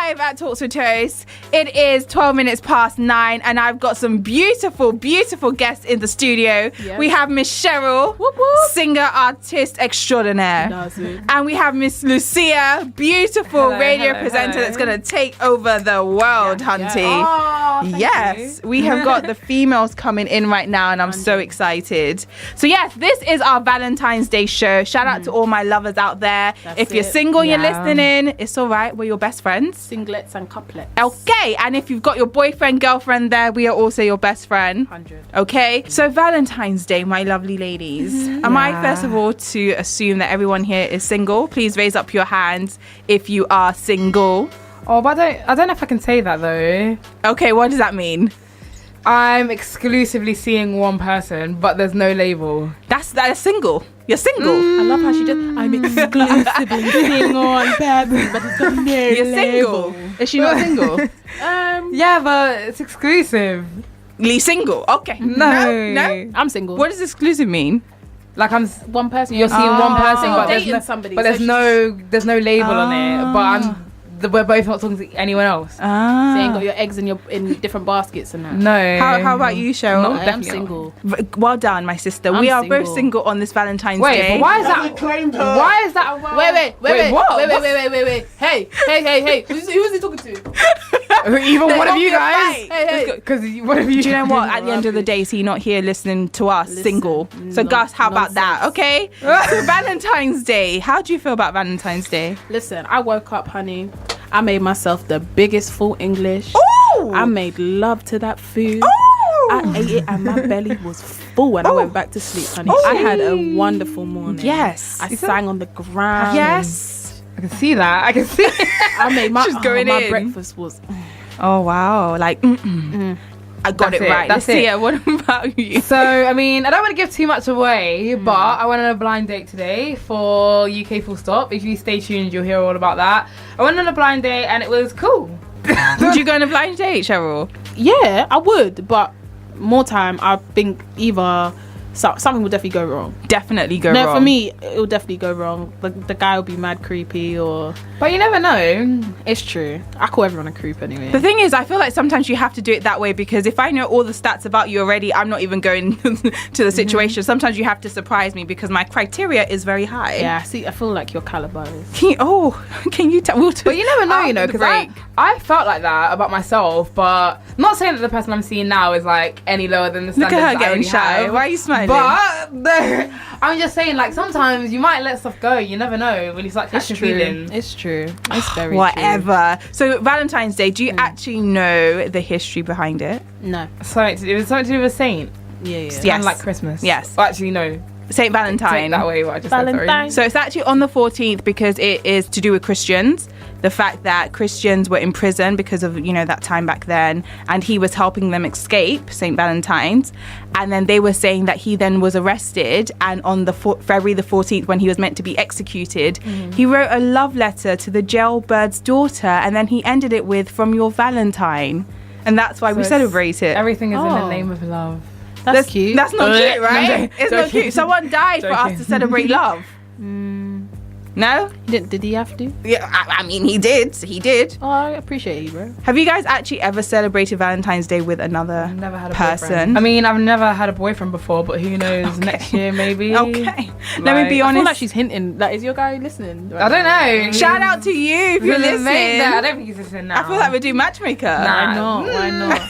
live at Talks with Toast. It is 12 minutes past 9 and I've got some beautiful, beautiful guests in the studio. Yep. We have Miss Cheryl, whoop, whoop. Singer, artist extraordinaire. And we have Miss Lucia, beautiful radio presenter that's going to take over the world, Hunty. Oh, yes, we have got the females coming in right now and I'm so excited. So yes, this is our Valentine's Day show. Shout out to all my lovers out there. If you're single, you're listening, it's all right. We're your best friends. Singlets and couplets. Okay, and if you've got your boyfriend, girlfriend there, we are also your best friend. 100. Okay, so Valentine's Day, my lovely ladies. Am I first of all to assume that everyone here is single? Please raise up your hands if you are single. Oh, but I don't know if I can say that though. Okay, what does that mean? I'm exclusively seeing one person, but there's no label. That's single. You're single. I love how she does. I'm exclusively seeing one person, but it's got no You're single. Is she not single? Yeah, but it's exclusively single. Okay. No. I'm single. What does exclusive mean? Like one person. You're seeing one person, but there's no label on it. But we're both not talking to anyone else. So you ain't got your eggs in different baskets and that. No. How about you, Cheryl? No, I'm single. Well done, my sister. We are both single on this Valentine's Day. Wait, but why is that? Why is that? Wait. Hey. Who's he talking to? Even one of you guys. Hey. Because one of you. Do you know what? At the end of the day, is he not here listening to us single? So, Gus, how about that? Okay. So Valentine's Day. How do you feel about Valentine's Day? Listen, I woke up, honey. I made myself the biggest full English. Ooh! I made love to that food. Ooh! I ate it and my belly was full when I went back to sleep, honey. Ooh! I had a wonderful morning. Yes. I sang on the ground. Yes. I can see that. I can see. I made my in. breakfast was. Oh wow! Like. I got it right. That's it. Yeah. What about you? So, I mean, I don't want to give too much away, but I went on a blind date today for UK Full Stop. If you stay tuned, you'll hear all about that. I went on a blind date and it was cool. Would you go on a blind date, Cheryl? Yeah, I would, but more time, I think either something will definitely go wrong. Definitely go wrong. No, for me, it will definitely go wrong. The guy will be mad creepy or... But you never know. It's true. I call everyone a creep anyway. The thing is, I feel like sometimes you have to do it that way because if I know all the stats about you already, I'm not even going to the situation. Sometimes you have to surprise me because my criteria is very high. Yeah, see, I feel like your caliber is... Can you tell? But you never know, because I felt like that about myself, but not saying that the person I'm seeing now is like any lower than the standards. Look at her that I getting shy. have. Why are you smiling? But I'm just saying, like, sometimes you might let stuff go. You never know when you start catching feelings. It's true. It's very Whatever. So Valentine's Day, do you actually know the history behind it? No. So it was something to do with a saint. Yeah. Yes. Kind of like Christmas. Yes. Well, actually, no. Saint Valentine. Take that way, what I just said, sorry. So it's actually on the 14th because it is to do with Christians. The fact that Christians were in prison because of, that time back then, and he was helping them escape, Saint Valentine's. And then they were saying that he then was arrested, and on the February the 14th, when he was meant to be executed, he wrote a love letter to the jailbird's daughter, and then he ended it with, "From your Valentine." And that's why we celebrate it. Everything is in the name of love. That's cute. That's not cute, right? It's not cute. Someone died for us to celebrate love. No? Did he have to? Yeah, I mean, he did. Oh, I appreciate you, bro. Have you guys actually ever celebrated Valentine's Day with another Never had a person? boyfriend. I mean, I've never had a boyfriend before, but who knows? Next year, maybe. Okay. Let me be I honest. feel like she's hinting. Like, is your guy listening? I don't know. Shout out to you if you're listening. I don't think he's listening now. I feel like we're doing matchmaker. Why not?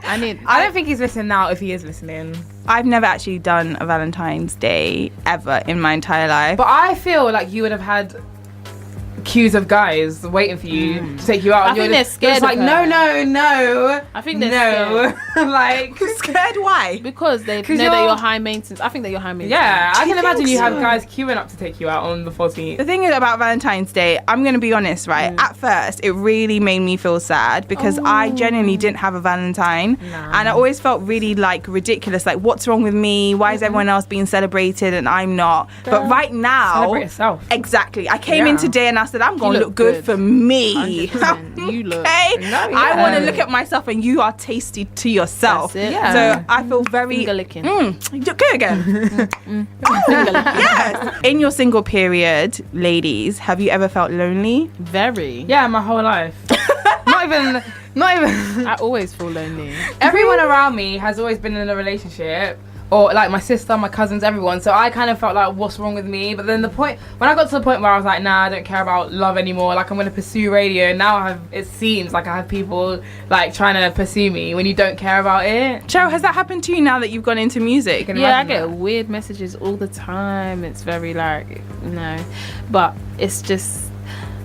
I don't think he's listening now if he is listening. I've never actually done a Valentine's Day ever in my entire life. But I feel like you would have had queues of guys waiting for you to take you out. I think they're scared. It's like, no. I think they're scared. Like, scared? Why? Because they know that you're high maintenance. I think that you're high maintenance. Yeah, I can imagine you have so? guys queuing up to take you out on the 14th. The thing is about Valentine's Day, I'm going to be honest, right? At first, it really made me feel sad because I genuinely didn't have a Valentine. And I always felt really like ridiculous. Like, what's wrong with me? Why is everyone else being celebrated and I'm not? Girl, but right now, celebrate yourself. Exactly. I came in today and I said, I'm going to look good for me. 100%. You look. Okay? No, I want to look at myself and you are tasty to yourself. That's it. Yeah. So I feel very... Finger licking. Good again. Yes. In your single period, ladies, have you ever felt lonely? Very. Yeah, my whole life. even. I always feel lonely. Everyone around me has always been in a relationship, or like my sister, my cousins, everyone. So I kind of felt like, what's wrong with me? But then when I got to the point where I was like, nah, I don't care about love anymore. Like, I'm gonna pursue radio. Now it seems like I have people like trying to pursue me when you don't care about it. Cheryl, has that happened to you now that you've gone into music? Yeah, I get weird messages all the time. It's very like, no, but it's just,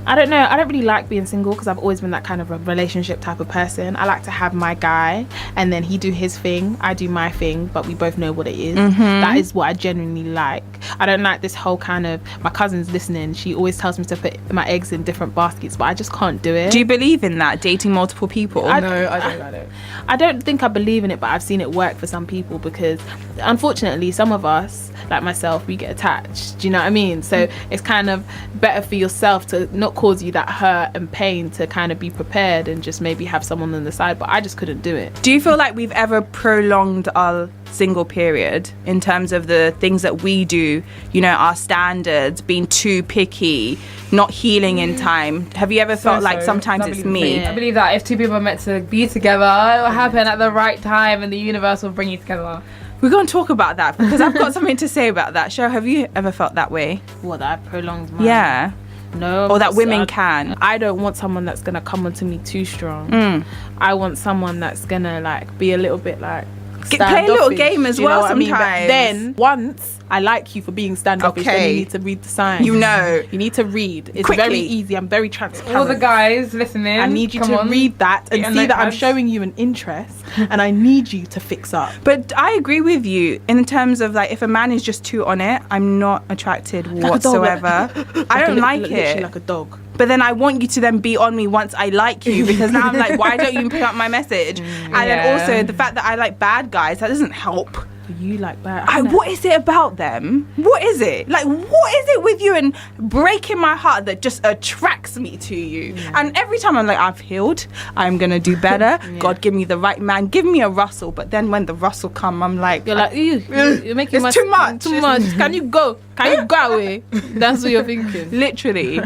I don't know. I don't really like being single because I've always been that kind of a relationship type of person. I like to have my guy and then he do his thing, I do my thing, but we both know what it is. That is what I genuinely like. I don't like this whole kind of, my cousin's listening, she always tells me to put my eggs in different baskets, but I just can't do it. Do you believe in that, dating multiple people? No, I don't like it. I don't think I believe in it, but I've seen it work for some people because unfortunately some of us, like myself, we get attached. Do you know what I mean? So it's kind of better for yourself to not cause you that hurt and pain, to kind of be prepared and just maybe have someone on the side. But I just couldn't do it. Do you feel like we've ever prolonged our single period in terms of the things that we do, you know, our standards, being too picky, not healing in time? Have you ever felt like sometimes it's me? I believe that if two people are meant to be together, it will happen at the right time and the universe will bring you together. We're going to talk about that because I've got something to say about that. Cheryl, have you ever felt that way? What, that I prolonged mine? Yeah. No. Or that women can. I don't want someone that's going to come onto me too strong. I want someone that's going to like be a little bit like play a little game as well sometimes. But then once I like you for being standoffish, then you need to read the signs. You know. You need to read. It's Quickly. very easy. I'm very transparent. All the guys listening, I need you to read that and see that I'm showing you an interest and I need you to fix up. But I agree with you in terms of like, if a man is just too on it, I'm not attracted whatsoever. I don't like it. Literally like a dog. But then I want you to then be on me once I like you, because now I'm like, why don't you pick up my message? And then also the fact that I like bad guys, that doesn't help. You like bad. What is it about them? What is it? Like, what is it with you and breaking my heart that just attracts me to you? And every time I'm like, I've healed, I'm gonna do better. God, give me the right man, give me a Russell. But then when the Russell come, I'm like, you're like, you're making it's too much. Too much. Can you go? Can you go away? That's what you're thinking. Literally.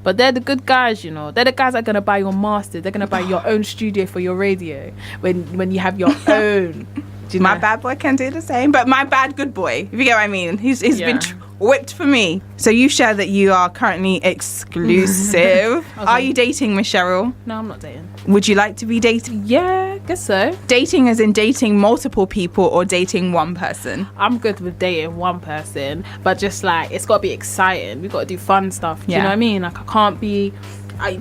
But they're the good guys, you know. They're the guys that are gonna buy your master. They're gonna buy your own studio for your radio when you have your own. My bad boy can do the same, but my bad good boy, if you get what I mean, he's been whipped for me. So you share that you are currently exclusive. Are you dating, Miss Cheryl? No, I'm not dating. Would you like to be dating? Yeah, guess so. Dating as in dating multiple people or dating one person? I'm good with dating one person, but just like, it's got to be exciting. We got to do fun stuff. Do you know what I mean? Like, I can't be...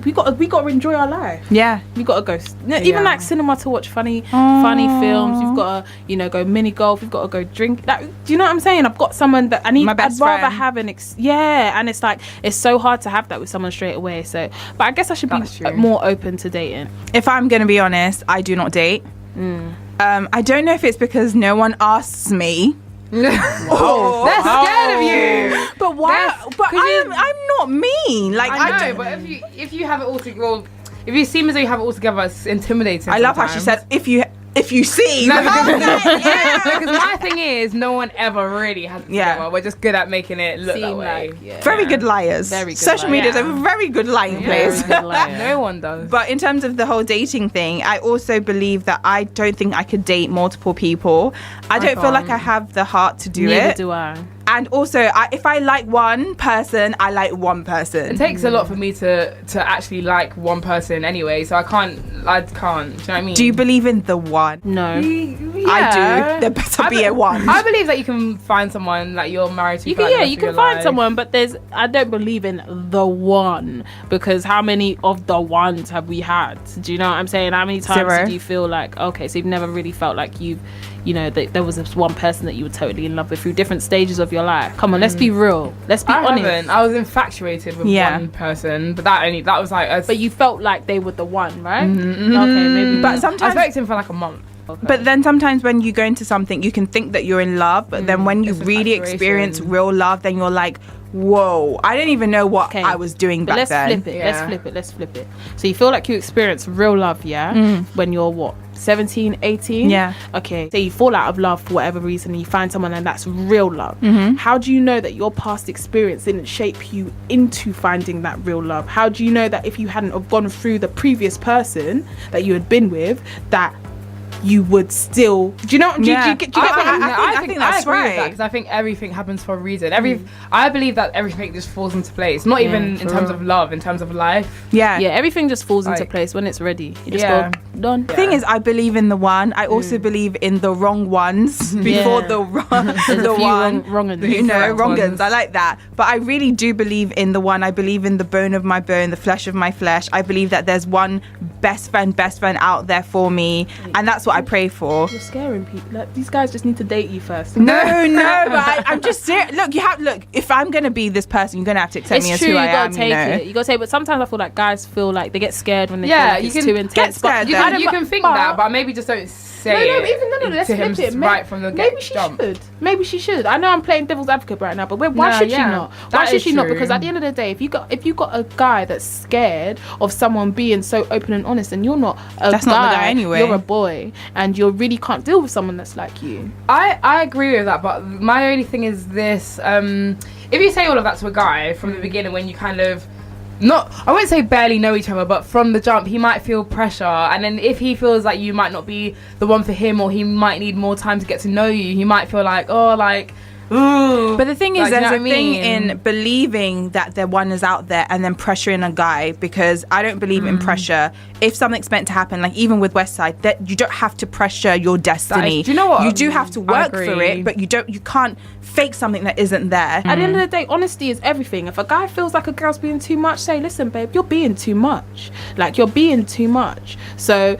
we got to enjoy our life. Yeah, we got to go. Even like cinema to watch funny films. You've got to, go mini golf. You've got to go drink. Like, do you know what I'm saying? I've got someone that I need. I'd rather have and it's like, it's so hard to have that with someone straight away. So, but I guess I should be more open to dating. If I'm gonna be honest, I do not date. I don't know if it's because no one asks me. Oh, they're scared of you. But why? But I'm not mean. Like, I know, but if you have it all together, well, if you seem as though you have it all together, it's intimidating. I love how she said, if you see. No, because my thing is, no one ever really has it together. We're just good at making it look that way. Very good liars. Very good Social media is a very good lying place. No one does. But in terms of the whole dating thing, I also believe that I don't think I could date multiple people. I don't feel like I have the heart to do it. Neither do I. And also, if I like one person, I like one person. It takes a lot for me to actually like one person anyway, so I can't. Do you know what I mean? Do you believe in the one? No. I do. There better be a one. I believe that you can find someone that you're married to. You can find someone, but I don't believe in the one, because how many of the ones have we had? Do you know what I'm saying? How many times do you feel like, okay, so you've never really felt like that there was this one person that you were totally in love with through different stages of your life? Come on, let's be real. Let's be honest. I was infatuated with one person, but that was like... But you felt like they were the one, right? Okay, maybe. But sometimes... I spoke to him for like a month. Okay. But then sometimes when you go into something, you can think that you're in love, but then when you really experience real love, then you're like, whoa, I didn't even know what I was doing back then. Let's flip it. So you feel like you experience real love, when you're what? 17, 18? Yeah. Okay. So you fall out of love for whatever reason and you find someone and that's real love. How do you know that your past experience didn't shape you into finding that real love? How do you know that if you hadn't have gone through the previous person that you had been with, that you would still, do you know? Do you get what I think that's right, because I think everything happens for a reason. I believe that everything just falls into place, not even in terms of love, in terms of life. Everything just falls into place when it's ready. You just go done. The thing is, I believe in the one. I also believe in the wrong ones before the one wrong ones. Wrong ones. I like that, but I really do believe in the one. I believe in the bone of my bone, the flesh of my flesh. I believe that there's one best friend out there for me, and that's what I pray for. You're scaring people. Like, these guys just need to date you first. No, but I'm just serious. Look, if I'm gonna be this person, you're gonna have to accept me as who I am. You gotta take it. But sometimes I feel like guys feel like they get scared when they feel like it's too intense. Get scared, you can think that, but maybe just don't say let's flip it. Right from the get. Maybe she should. I know I'm playing devil's advocate right now, but why should she not? Why should she not? Because at the end of the day, if you got a guy that's scared of someone being so open and honest, and you're not that's guy, not the guy anyway. You're a boy, and you really can't deal with someone that's like you. I agree with that, but my only thing is this: if you say all of that to a guy from the beginning, when you kind of I won't say barely know each other, but from the jump he might feel pressure, and then if he feels like you might not be the one for him, or he might need more time to get to know you, he might feel like, ooh. But the thing is, there's a thing in believing that the one is out there and then pressuring a guy, because I don't believe in pressure. If something's meant to happen, like even with Westside, that you don't have to pressure your destiny. Do you know what? You do have to work for it, but you can't fake something that isn't there. At the end of the day, honesty is everything. If a guy feels like a girl's being too much, say, listen, babe, you're being too much. Like, you're being too much. So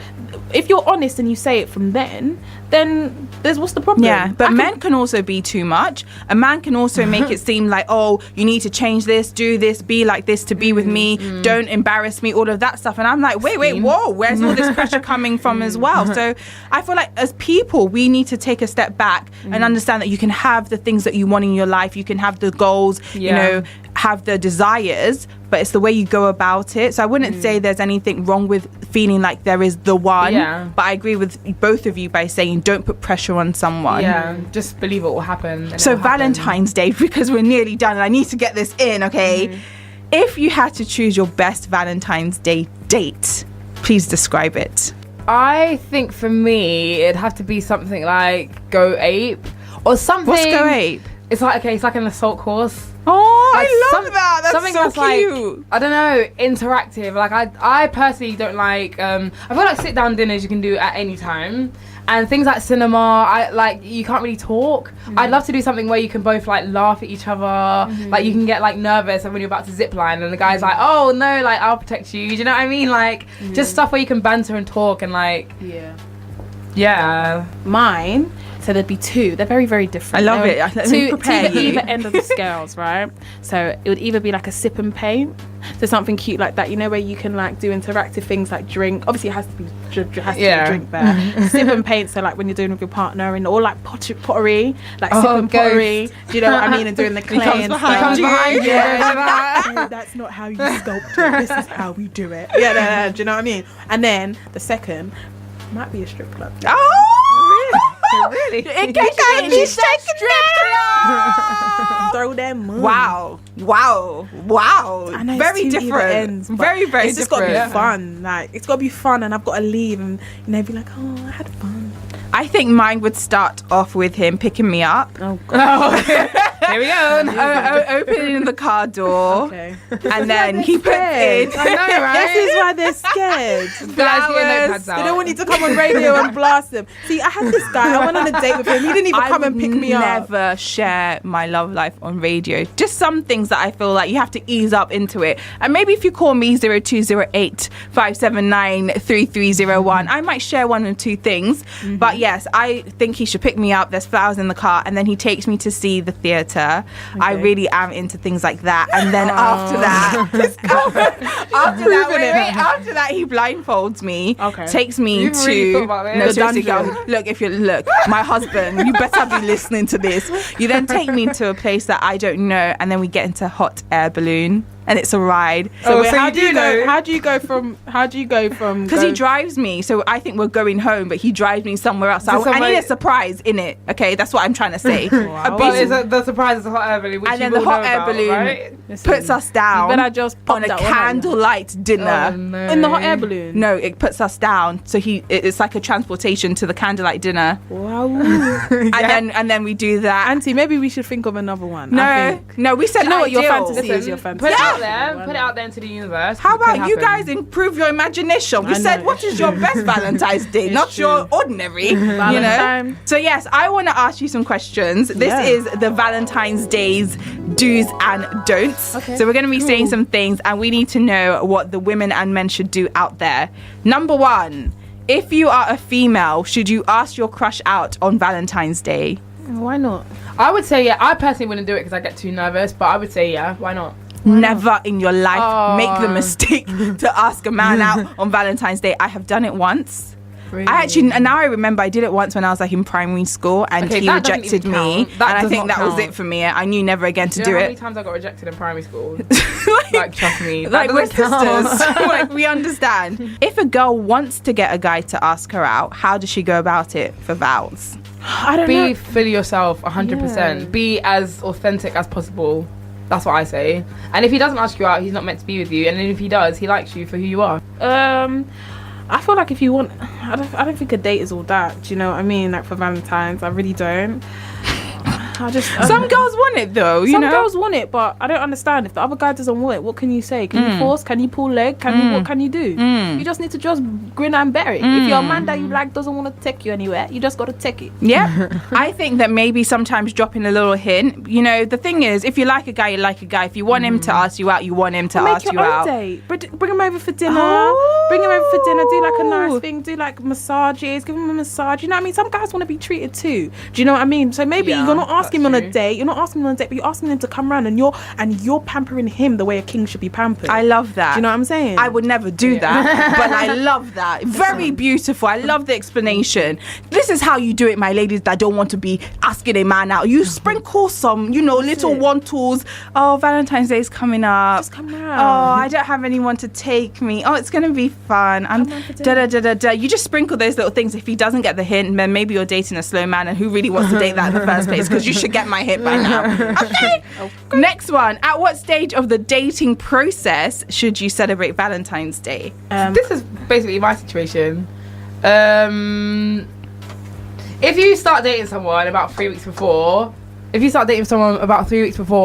if you're honest and you say it from then there's what's the problem? Yeah, but men can also be too much. A man can also make it seem like, oh, you need to change this, do this, be like this to be with me, don't embarrass me, all of that stuff. And I'm like, wait, whoa, where's all this pressure coming from as well? So I feel like as people, we need to take a step back and understand that you can have the things that you want in your life, you can have the goals, have the desires, but it's the way you go about it. So I wouldn't say there's anything wrong with feeling like there is the one, but I agree with both of you by saying don't put pressure on someone. Just believe it will happen. So Valentine's Day, because we're nearly done and I need to get this in, okay? If you had to choose your best Valentine's Day date, please describe it. I think for me it'd have to be something like Go Ape or something. What's Go Ape? It's like an assault course. Oh, like I love that. That's something so that's cute. Like, I don't know, interactive. Like I personally don't like. I feel like sit down dinners you can do at any time, and things like cinema. You can't really talk. I'd love to do something where you can both like laugh at each other. Like you can get like nervous when you're about to zip line, and the guy's like, "Oh no, like I'll protect you." Do you know what I mean? Like just stuff where you can banter and talk and like. Yeah. Mine. So there'd be two. They're very, very different. I love it. Let me prepare you. Either end of the scales, right? So it would either be like a sip and paint, so something cute like that, where you can like do interactive things like drink. Obviously, it has to be a drink there. Sip and paint. So like when you're doing with your partner, and or like pottery, like sip and pottery. Do you know what I mean? And doing the clay and stuff. He comes behind you. That's not how you sculpt it. This is how we do it. Do you know what I mean? And then the second might be a strip club. Really? It can be strip club. Throw them money. Wow. Very different. Ends, very different. It's just got to be fun. Like it's got to be fun, and I've got to leave and be like, oh, I had fun. I think mine would start off with him picking me up. Oh God. Here we go. Opening the car door. Okay. And then he puts in. I know, right? This is why they're scared. Flowers. They don't want you to come on radio and blast them. See, I had this guy. I went on a date with him. He didn't even come and pick me up. I never share my love life on radio. Just some things that I feel like you have to ease up into it. And maybe if you call me 0208 579 3301, I might share one or two things. But yes, I think he should pick me up. There's flowers in the car, and then he takes me to see the theatre. water. Okay. I really am into things like that. And then after that, he blindfolds me, takes me to my husband, you better be listening to this. You then take me to a place that I don't know, and then we get into hot air balloon. And it's a ride. So how do you go from? Because he drives me, so I think we're going home, but he drives me somewhere else. So I need a surprise in it. Okay, that's what I'm trying to say. Wow. The surprise is a hot air balloon, which and then the hot air balloon puts us down on a candlelight dinner. Oh, no. In the hot air balloon. No, it puts us down. So it's like a transportation to the candlelight dinner. Wow. and then we do that. Auntie, maybe we should think of another one. No, we said you know what your fantasy is. Your fantasy. Put it out there into the universe. How about you guys improve your imagination? We said, what is your best Valentine's Day? Not true. Your ordinary, Valentine. So yes, I want to ask you some questions. This is the Valentine's Day's do's and don'ts. Okay. So we're going to be saying some things, and we need to know what the women and men should do out there. Number 1, if you are a female, should you ask your crush out on Valentine's Day? Why not? I would say I personally wouldn't do it because I get too nervous, but I would say why not? Never in your life make the mistake to ask a man out on Valentine's Day. I have done it once. Really? Now I remember I did it once when I was like in primary school, and he rejected me, and I think that was it for me. I knew never again to do it. How many times I got rejected in primary school? Like trust me, like we're sisters. Like we understand. If a girl wants to get a guy to ask her out, how does she go about it for vows? I don't know. Be fully yourself, 100%. Be as authentic as possible. That's what I say. And if he doesn't ask you out, he's not meant to be with you. And then if he does, he likes you for who you are. I feel like if you want, I don't think a date is all that. Do you know what I mean? Like for Valentine's, I really don't. Some girls want it though. Some girls want it, but I don't understand. If the other guy doesn't want it, what can you say? Can you force? Can you pull leg? What can you do? You just need to just grin and bear it. If your man that you like doesn't want to take you anywhere, you just got to take it. Yeah. I think that maybe sometimes dropping a little hint. You know, the thing is, if you like a guy, you like a guy. If you want him to ask you out, you want him to ask you out. Date. Bring him over for dinner. Bring him over for dinner. Do like a nice thing. Do like massages. Give him a massage. You know what I mean? Some guys want to be treated too. Do you know what I mean? So maybe you're not asking him on a date. You're not asking him on a date, but you're asking him to come around, and you're pampering him the way a king should be pampered. I love that. Do you know what I'm saying? I would never do that, but I love that. Very beautiful. I love the explanation. This is how you do it, my ladies that don't want to be asking a man out. You sprinkle some, little one-tools. Oh, Valentine's Day is coming up. Just come around. Oh, I don't have anyone to take me. Oh, it's gonna be fun. I'm da. You just sprinkle those little things. If he doesn't get the hint, then maybe you're dating a slow man, and who really wants to date that in the first place? Because you should get my hint by now. Okay. Next one. At what stage of the dating process should you celebrate Valentine's Day? This is basically my situation. If you start dating someone about 3 weeks before,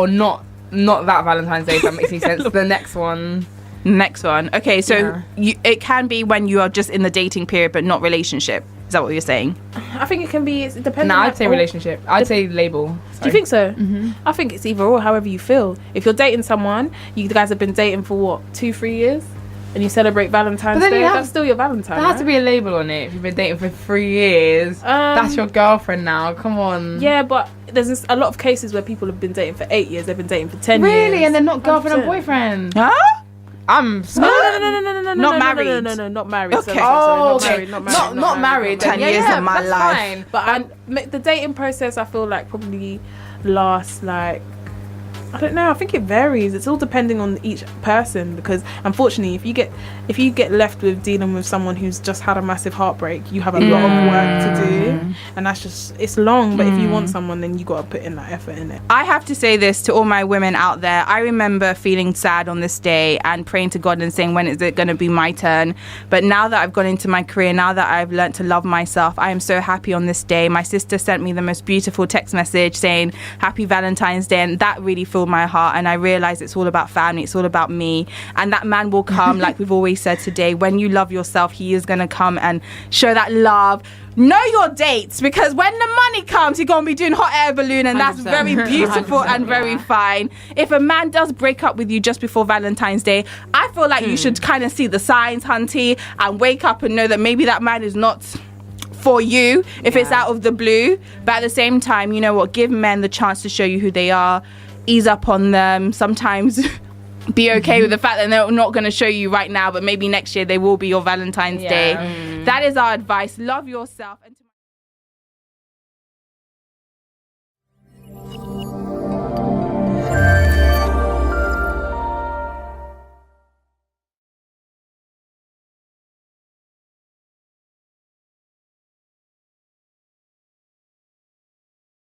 not that Valentine's Day, if that makes any sense. The next one. Okay, so it can be when you are just in the dating period but not relationship. Is that what you're saying? I think it can be. It depends. No, I'd say relationship. I'd say label. Sorry. Do you think so? Mm-hmm. I think it's either or, however you feel. If you're dating someone, you guys have been dating for what, 2-3 years, and you celebrate Valentine's Day, that's still your Valentine. There has to be a label on it. If you've been dating for 3 years, that's your girlfriend now. Come on. Yeah, but there's a lot of cases where people have been dating for 8 years. They've been dating for 10 years. Really, and they're not girlfriend and boyfriend. Huh? No, not married. No, not married. Okay. Sorry, not married. 10 years of my life. Fine. But the dating process, I feel like probably lasts like, I don't know. I think it varies. It's all depending on each person, because unfortunately, if you get left with dealing with someone who's just had a massive heartbreak, you have a lot of work to do, and it's long. But if you want someone, then you got to put in that effort in it. I have to say this to all my women out there. I remember feeling sad on this day and praying to God and saying, when is it going to be my turn? But now that I've gone into my career, now that I've learned to love myself, I am so happy on this day. My sister sent me the most beautiful text message saying Happy Valentine's Day, and that really filled my heart. And I realized it's all about family, it's all about me, and that man will come. Like we've always said today, when you love yourself, he is going to come and show that love. Know your dates, because when the money comes, you're going to be doing hot air balloon, and that's very beautiful and very fine. If a man does break up with you just before Valentine's Day, I feel like you should kind of see the signs, hunty, and wake up and know that maybe that man is not for you if it's out of the blue. But at the same time, you know what, give men the chance to show you who they are. Ease up on them. Sometimes be okay with the fact that they're not going to show you right now, but maybe next year they will be your Valentine's Day. That is our advice. Love yourself. And